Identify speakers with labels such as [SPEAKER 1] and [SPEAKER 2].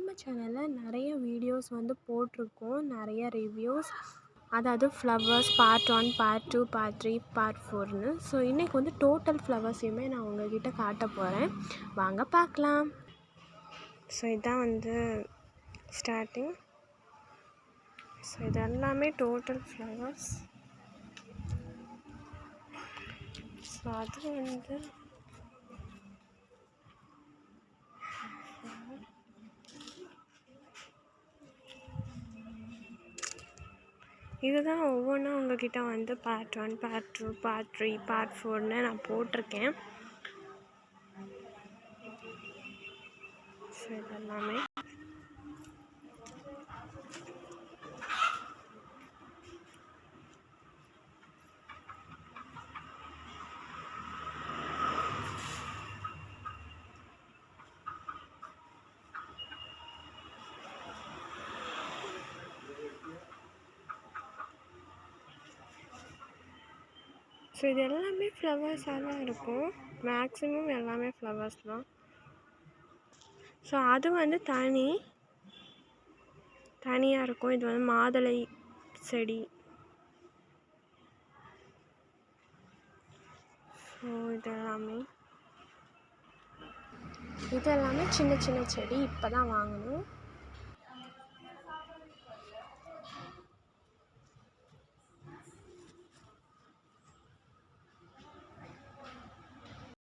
[SPEAKER 1] நம்ம சேனலில் நிறைய வீடியோஸ் வந்து போட்டிருக்கோம், நிறைய ரிவ்யூஸ். அதாவது flowers part 1, part 2, part 3, part 4ன்னு. ஸோ இன்றைக்கி வந்து டோட்டல் ஃப்ளவர்ஸையுமே நான் உங்கள்கிட்ட காட்ட போகிறேன், வாங்க பார்க்கலாம். ஸோ இதுதான் வந்து ஸ்டார்டிங். ஸோ இது எல்லாமே டோட்டல் ஃப்ளவர்ஸ். ஸோ அது வந்து இதுதான் ஒவ்வொன்றா உங்கள்கிட்ட வந்து பார்ட் 1, பார்ட் 2, பார்ட் 3, பார்ட் 4ன்னு நான் போட்டிருக்கேன். ஸோ இதெல்லாமே ஸோ இது எல்லாமே ஃப்ளவர்ஸாக தான் இருக்கும், மேக்ஸிமம் எல்லாமே ஃப்ளவர்ஸ் தான். ஸோ அது வந்து தனியாக இருக்கும். இது வந்து மாதுளை செடி. ஸோ இது எல்லாமே சின்ன சின்ன செடி, இப்போ தான் வாங்கணும்.